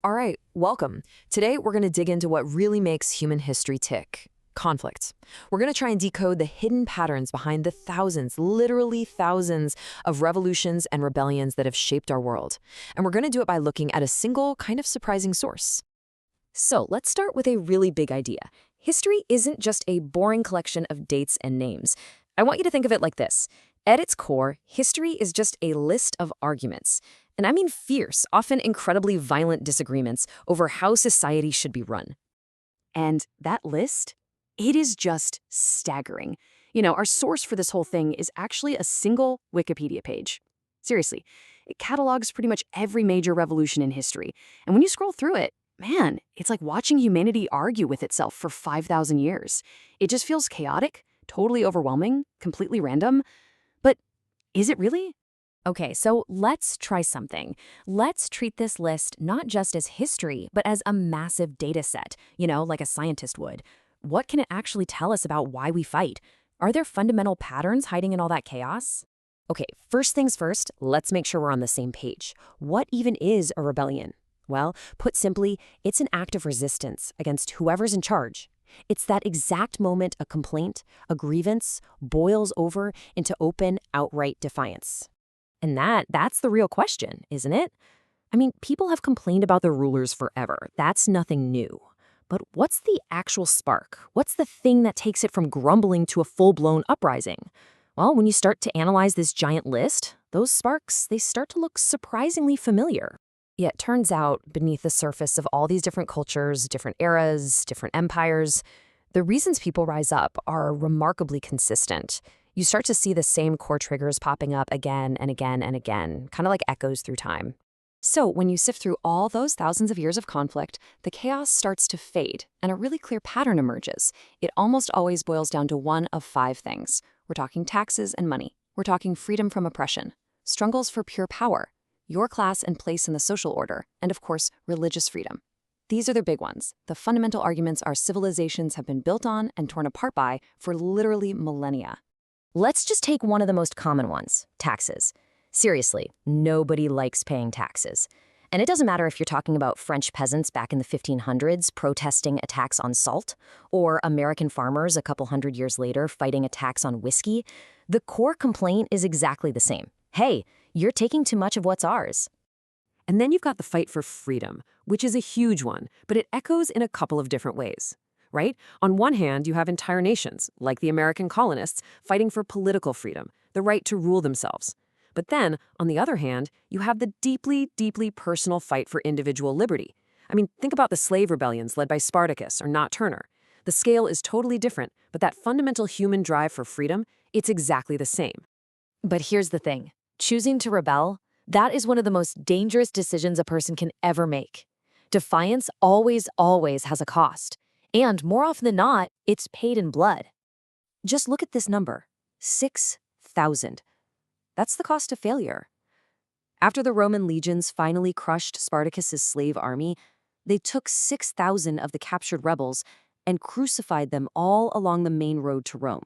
All right, welcome. Today, we're going to dig into what really makes human history tick: conflict. We're going to try and decode the hidden patterns behind the thousands, literally thousands, of revolutions and rebellions that have shaped our world. And we're going to do it by looking at a single, kind of surprising source. So let's start with a really big idea. History isn't just a boring collection of dates and names. I want you to think of it like this. At its core, history is just a list of arguments. And I mean fierce, often incredibly violent disagreements over how society should be run. And that list, it is just staggering. Our source for this whole thing is actually a single Wikipedia page. Seriously, it catalogs pretty much every major revolution in history. And when you scroll through it, man, it's like watching humanity argue with itself for 5,000 years. It just feels chaotic, totally overwhelming, completely random. But is it really? Okay, so let's try something. Let's treat this list not just as history, but as a massive data set, like a scientist would. What can it actually tell us about why we fight? Are there fundamental patterns hiding in all that chaos? Okay, first things first, let's make sure we're on the same page. What even is a rebellion? Well, put simply, it's an act of resistance against whoever's in charge. It's that exact moment a complaint, a grievance, boils over into open, outright defiance. And that's the real question, isn't it? I mean, people have complained about their rulers forever. That's nothing new. But what's the actual spark? What's the thing that takes it from grumbling to a full-blown uprising? Well, when you start to analyze this giant list, those sparks, they start to look surprisingly familiar. Yet it turns out, beneath the surface of all these different cultures, different eras, different empires, the reasons people rise up are remarkably consistent. You start to see the same core triggers popping up again and again and again, kind of like echoes through time. So when you sift through all those thousands of years of conflict, the chaos starts to fade, and a really clear pattern emerges. It almost always boils down to one of five things. We're talking taxes and money. We're talking freedom from oppression, struggles for pure power, your class and place in the social order, and of course, religious freedom. These are the big ones, the fundamental arguments our civilizations have been built on and torn apart by for literally millennia. Let's just take one of the most common ones, taxes. Seriously, nobody likes paying taxes. And it doesn't matter if you're talking about French peasants back in the 1500s protesting a tax on salt, or American farmers a couple hundred years later fighting a tax on whiskey. The core complaint is exactly the same. Hey, you're taking too much of what's ours. And then you've got the fight for freedom, which is a huge one, but it echoes in a couple of different ways. Right? On one hand, you have entire nations, like the American colonists, fighting for political freedom, the right to rule themselves. But then, on the other hand, you have the deeply, deeply personal fight for individual liberty. I mean, think about the slave rebellions led by Spartacus or Nat Turner. The scale is totally different, but that fundamental human drive for freedom, it's exactly the same. But here's the thing. Choosing to rebel, that is one of the most dangerous decisions a person can ever make. Defiance always has a cost. And more often than not, it's paid in blood. Just look at this number, 6,000. That's the cost of failure. After the Roman legions finally crushed Spartacus's slave army, they took 6,000 of the captured rebels and crucified them all along the main road to Rome.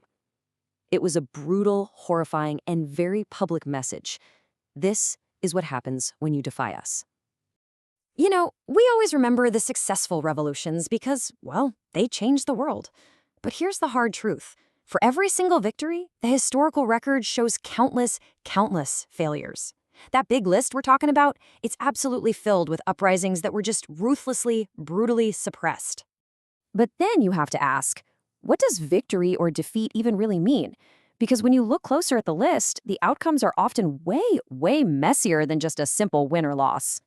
It was a brutal, horrifying, and very public message. This is what happens when you defy us. We always remember the successful revolutions because, well, they changed the world. But here's the hard truth. For every single victory, the historical record shows countless failures. That big list we're talking about, it's absolutely filled with uprisings that were just ruthlessly, brutally suppressed. But then you have to ask, what does victory or defeat even really mean? Because when you look closer at the list, the outcomes are often way messier than just a simple win or loss.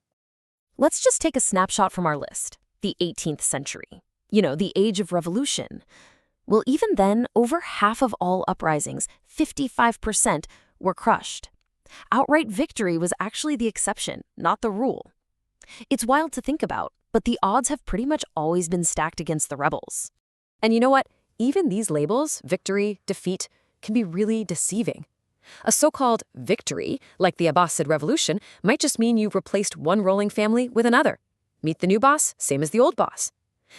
Let's just take a snapshot from our list, the 18th century. The age of revolution. Well, even then, over half of all uprisings, 55%, were crushed. Outright victory was actually the exception, not the rule. It's wild to think about, but the odds have pretty much always been stacked against the rebels. And you know what? Even these labels, victory, defeat, can be really deceiving. A so-called victory, like the Abbasid Revolution, might just mean you replaced one ruling family with another. Meet the new boss, same as the old boss.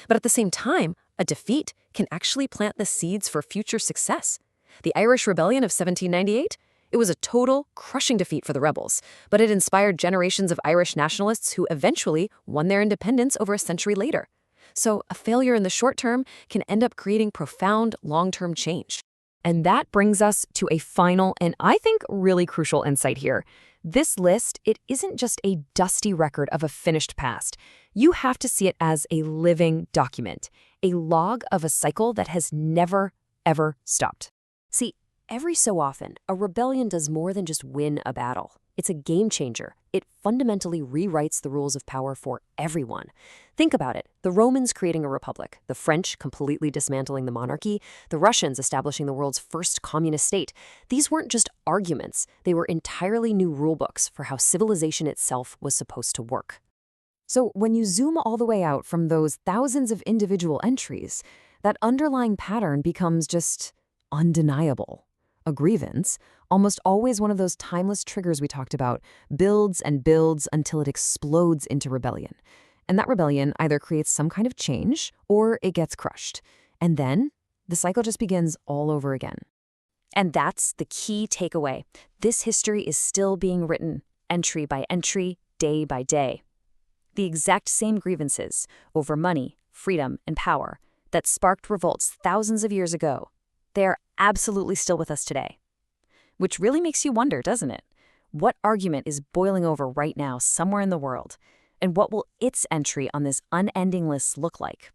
But at the same time, a defeat can actually plant the seeds for future success. The Irish Rebellion of 1798, It was a total, crushing defeat for the rebels, but it inspired generations of Irish nationalists who eventually won their independence over a century later. So a failure in the short term can end up creating profound long-term change. And that brings us to a final and I think really crucial insight here. This list, it isn't just a dusty record of a finished past. You have to see it as a living document, a log of a cycle that has never, ever stopped. See, every so often, a rebellion does more than just win a battle. It's a game changer. It fundamentally rewrites the rules of power for everyone. Think about it. The Romans creating a republic, the French completely dismantling the monarchy, the Russians establishing the world's first communist state. These weren't just arguments. They were entirely new rulebooks for how civilization itself was supposed to work. So when you zoom all the way out from those thousands of individual entries, that underlying pattern becomes just undeniable. A grievance, almost always one of those timeless triggers we talked about, builds and builds until it explodes into rebellion. And that rebellion either creates some kind of change or it gets crushed. And then the cycle just begins all over again. And that's the key takeaway. This history is still being written, entry by entry, day by day. The exact same grievances over money, freedom, and power that sparked revolts thousands of years ago, they are absolutely still with us today. Which really makes you wonder, doesn't it? What argument is boiling over right now somewhere in the world? And what will its entry on this unending list look like?